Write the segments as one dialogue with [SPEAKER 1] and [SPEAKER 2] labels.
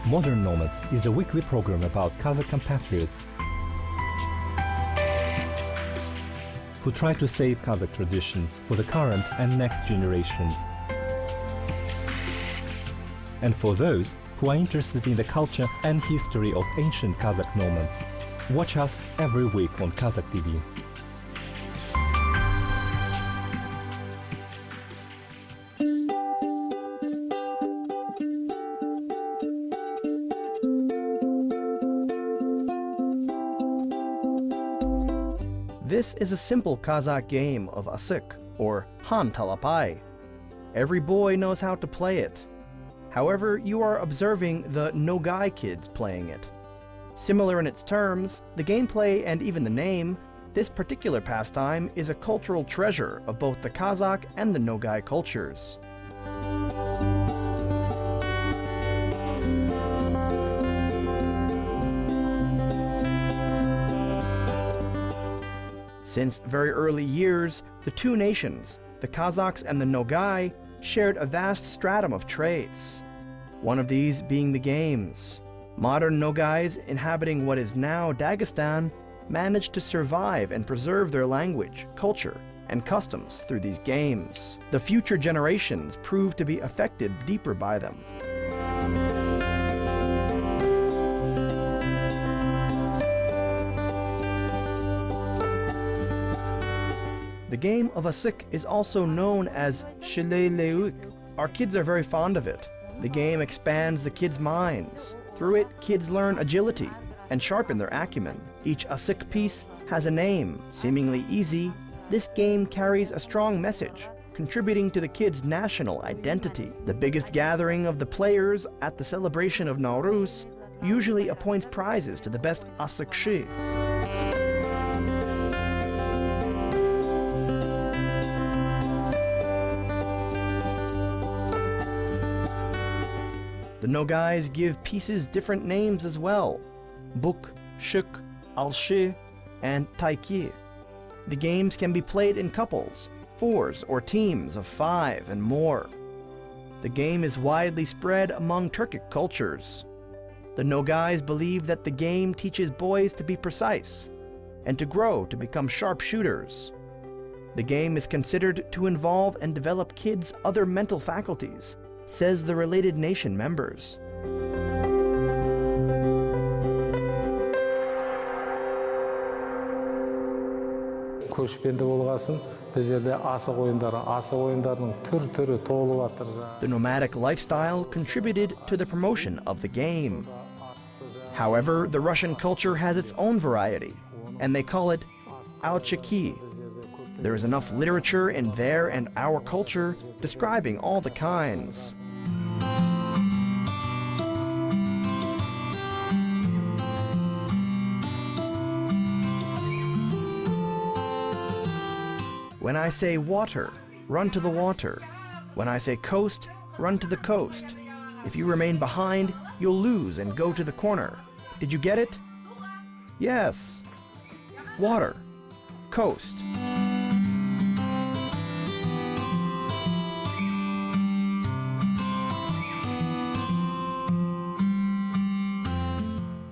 [SPEAKER 1] Modern Nomads is a weekly program about Kazakh compatriots who try to save Kazakh traditions for the current and next generations. And for those who are interested in the culture and history of ancient Kazakh nomads, watch us every week on Kazakh TV.
[SPEAKER 2] This is a simple Kazakh game of asik, or han talapai. Every boy knows how to play it. However, you are observing the Nogai kids playing it. Similar in its terms, the gameplay and even the name, this particular pastime is a cultural treasure of both the Kazakh and the Nogai cultures. Since very early years, the two nations, the Kazakhs and the Nogai, shared a vast stratum of traits. One of these being the games. Modern Nogais inhabiting what is now Dagestan managed to survive and preserve their language, culture, and customs through these games. The future generations proved to be affected deeper by them. The game of asik is also known as shileleuk. Our kids are very fond of it. The game expands the kids' minds. Through it, kids learn agility and sharpen their acumen. Each asik piece has a name, seemingly easy. This game carries a strong message, contributing to the kids' national identity. The biggest gathering of the players at the celebration of Nowruz usually appoints prizes to the best asikshi. The Nogais give pieces different names as well: Buk, Shuk, Alshi, and Taiki. The games can be played in couples, fours, or teams of 5 and more. The game is widely spread among Turkic cultures. The Nogais believe that the game teaches boys to be precise and to grow to become sharpshooters. The game is considered to involve and develop kids' other mental faculties, says the related nation members. The nomadic lifestyle contributed to the promotion of the game. However, the Russian culture has its own variety, and they call it alchiki. There is enough literature in their and our culture describing all the kinds. When I say water, run to the water. When I say coast, run to the coast. If you remain behind, you'll lose and go to the corner. Did you get it? Yes. Water. Coast.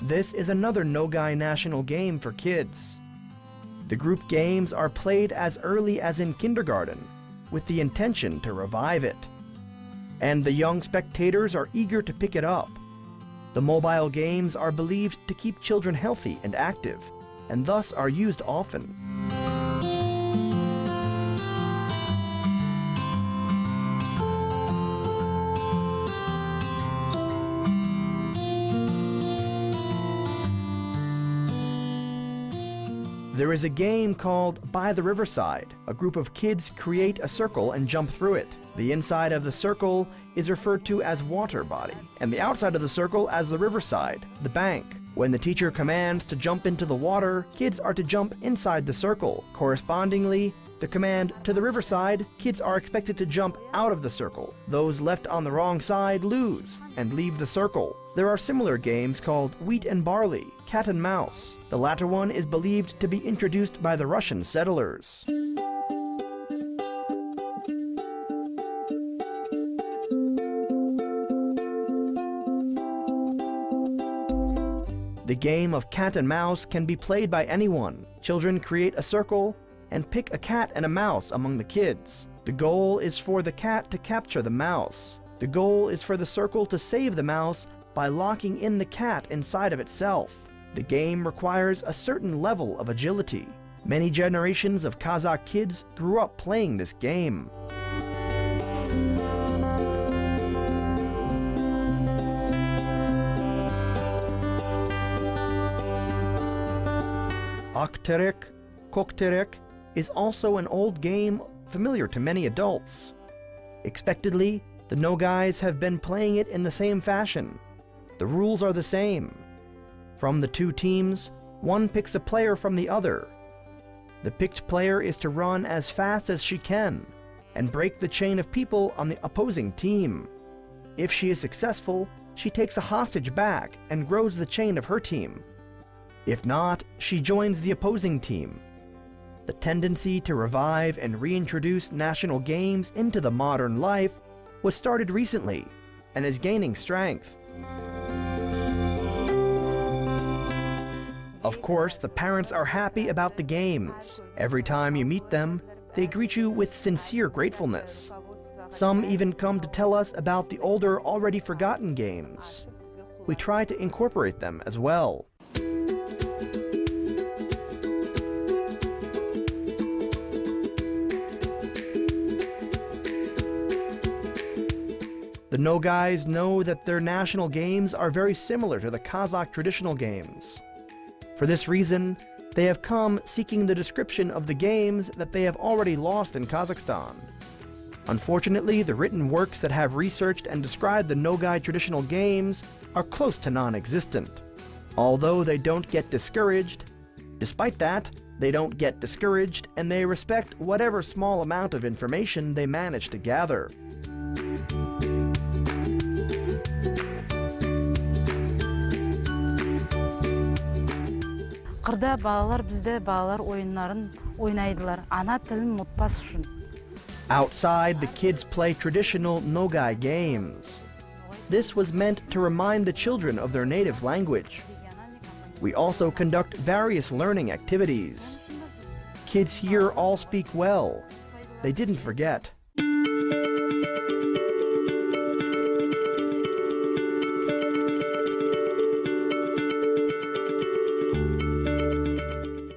[SPEAKER 2] This is another Nogai national game for kids. The group games are played as early as in kindergarten, with the intention to revive it. And the young spectators are eager to pick it up. The mobile games are believed to keep children healthy and active, and thus are used often. There is a game called By the Riverside. A group of kids create a circle and jump through it. The inside of the circle is referred to as water body, and the outside of the circle as the riverside, the bank. When the teacher commands to jump into the water, kids are to jump inside the circle. Correspondingly, the command to the riverside, kids are expected to jump out of the circle. Those left on the wrong side lose and leave the circle. There are similar games called Wheat and Barley, Cat and Mouse. The latter one is believed to be introduced by the Russian settlers. The game of cat and mouse can be played by anyone. Children create a circle and pick a cat and a mouse among the kids. The goal is for the cat to capture the mouse. The goal is for the circle to save the mouse by locking in the cat inside of itself. The game requires a certain level of agility. Many generations of Kazakh kids grew up playing this game. Akterek, Kokterek is also an old game familiar to many adults. Expectedly, the Nogais have been playing it in the same fashion. The rules are the same. From the two teams, one picks a player from the other. The picked player is to run as fast as she can and break the chain of people on the opposing team. If she is successful, she takes a hostage back and grows the chain of her team. If not, she joins the opposing team. The tendency to revive and reintroduce national games into the modern life was started recently and is gaining strength. Of course, the parents are happy about the games. Every time you meet them, they greet you with sincere gratefulness. Some even come to tell us about the older, already forgotten games. We try to incorporate them as well. The Nogais know that their national games are very similar to the Kazakh traditional games. For this reason, they have come seeking the description of the games that they have already lost in Kazakhstan. Unfortunately, the written works that have researched and described the Nogai traditional games are close to non-existent. Although they don't get discouraged, despite that, they don't get discouraged and they respect whatever small amount of information they manage to gather.
[SPEAKER 3] Қырда балалар бізде балалар ойындарын ойнайдылар, ана тілін ұмытпас үшін.
[SPEAKER 2] Outside, the kids play traditional Nogai games. This was meant to remind the children of their native language. We also conduct various learning activities. Kids here all speak well. They didn't forget.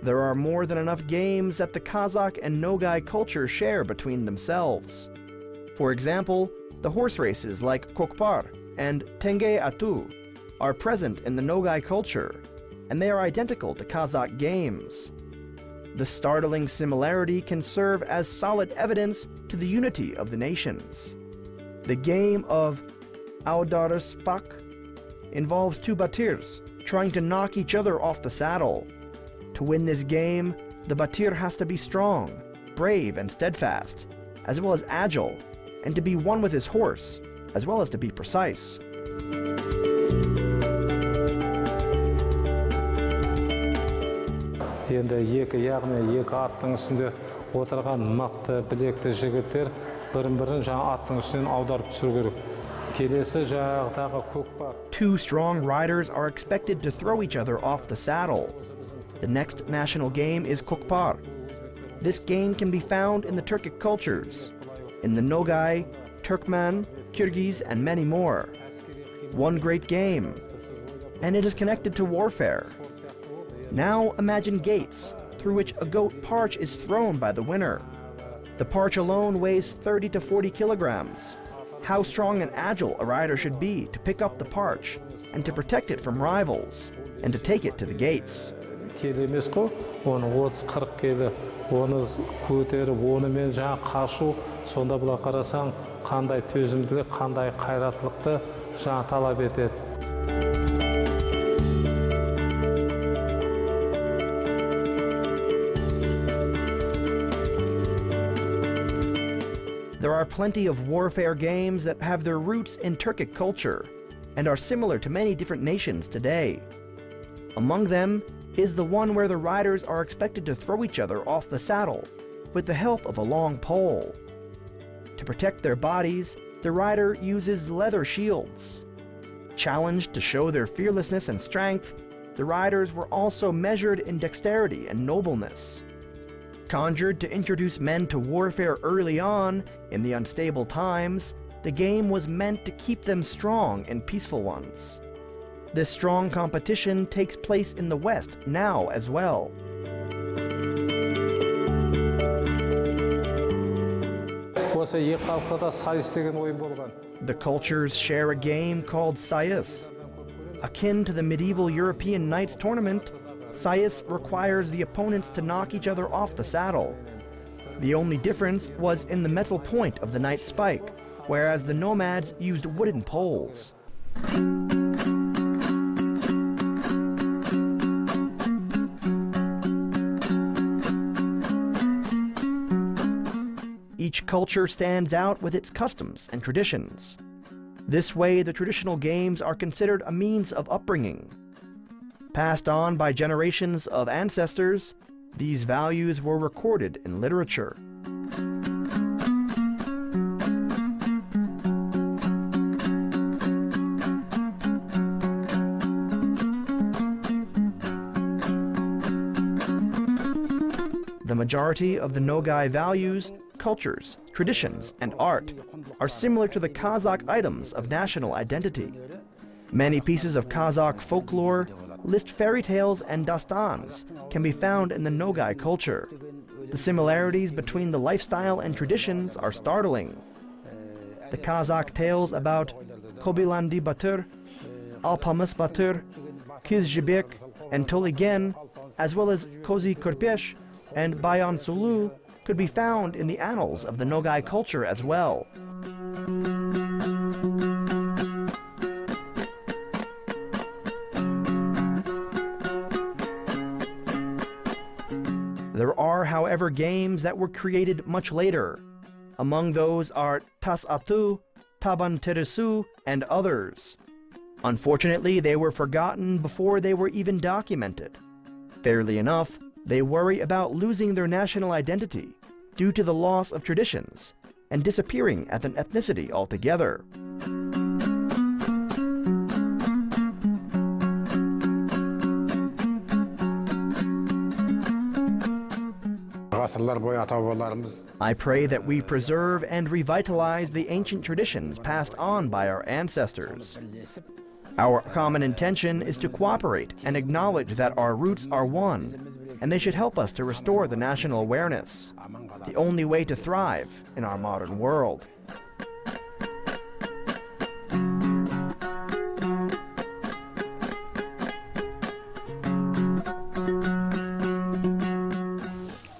[SPEAKER 2] There are more than enough games that the Kazakh and Nogai culture share between themselves. For example, the horse races like Kokpar and Tenge Atu are present in the Nogai culture, and they are identical to Kazakh games. The startling similarity can serve as solid evidence to the unity of the nations. The game of Audaraspak involves two batirs trying to knock each other off the saddle. To win this game, the batir has to be strong, brave, and steadfast, as well as agile, and to be one with his horse, as well as to be precise.
[SPEAKER 4] Енді яғни екі аттың үстінде отырған мықты білекті жігіттер бірін-бірін жаңа аттың үстінен аударып түсіру керек. Келесі жағдағы көкпар.
[SPEAKER 2] Two strong riders are expected to throw each other off the saddle. The next national game is Kokpar. This game can be found in the Turkic cultures, in the Nogai, Turkmen, Kyrgyz, and many more. One great game, and it is connected to warfare. Now imagine gates through which a goat parch is thrown by the winner. The parch alone weighs 30 to 40 kilograms. How strong and agile a rider should be to pick up the parch and to protect it from rivals and to take it to the gates.
[SPEAKER 4] Келі емес қой, оны 30-40 келі, оны көтеріп, онымен жаңа қашу, сонда бұла қарасаң, қандай төзімділік, қандай қайраттылықты жаңа талап етеді.
[SPEAKER 2] There are plenty of warfare games that have their roots in Turkic culture and are similar to many different nations today. Among them is the one where the riders are expected to throw each other off the saddle with the help of a long pole. To protect their bodies, the rider uses leather shields. Challenged to show their fearlessness and strength, the riders were also measured in dexterity and nobleness. Conjured to introduce men to warfare early on, in the unstable times, the game was meant to keep them strong and peaceful ones. This strong competition takes place in the West now as well. The cultures share a game called sayis. Akin to the medieval European Knights tournament, sayis requires the opponents to knock each other off the saddle. The only difference was in the metal point of the knight's spike, whereas the Nomads used wooden poles. Each culture stands out with its customs and traditions. This way, the traditional games are considered a means of upbringing. Passed on by generations of ancestors, these values were recorded in literature. The majority of the Nogai values, cultures, traditions, and art are similar to the Kazakh items of national identity. Many pieces of Kazakh folklore, list fairy tales and dastans can be found in the Nogai culture. The similarities between the lifestyle and traditions are startling. The Kazakh tales about Kobilandi Batur, Alpamus Batur, Kiz Jibek, and Toligen, as well as Kozi Kurpesh and Bayan Sulu, could be found in the annals of the Nogai culture as well. There are, however, games that were created much later. Among those are Tas Atu, Taban Teresu, and others. Unfortunately, they were forgotten before they were even documented. Fairly enough, they worry about losing their national identity due to the loss of traditions and disappearing as an ethnicity altogether. I pray that we preserve and revitalize the ancient traditions passed on by our ancestors. Our common intention is to cooperate and acknowledge that our roots are one, and they should help us to restore the national awareness, the only way to thrive in our modern world.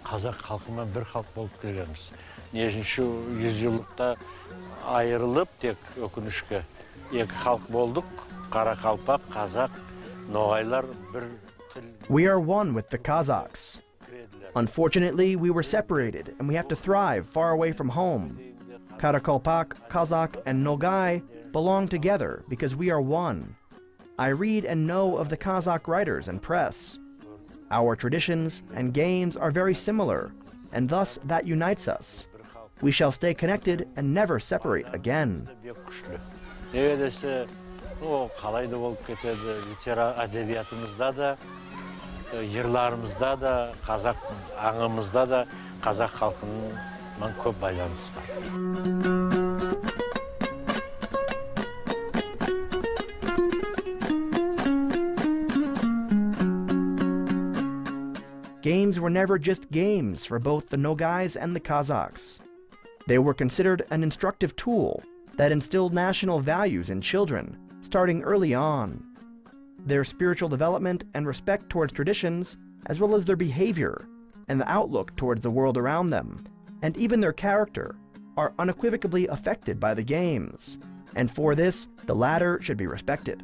[SPEAKER 5] Kazak halkından bir halk bolup келеміз. Нежін şu yüzyıllıkta ayrılıp tek ökünüşke екі halk болдық, Kara Kalpak, Kazak, Nogaylar bir til.
[SPEAKER 2] We are one with the Kazakhs. Unfortunately, we were separated and we have to thrive far away from home. Karakalpak, Kazakh, and Nogai belong together because we are one. I read and know of the Kazakh writers and press. Our traditions and games are very similar, and thus that unites us. We shall stay connected and never separate again.
[SPEAKER 5] O қалай да болып кетеді, әдебиятымызда да, йырларымызда да, қазақ аңымызда да қазақ халқының көп байланысы бар.
[SPEAKER 2] Games were never just games for both the Nogais and the Kazakhs. They were considered an instructive tool that instilled national values in children, starting early on. Their spiritual development and respect towards traditions, as well as their behavior and the outlook towards the world around them, and even their character, are unequivocally affected by the games. And for this, the latter should be respected.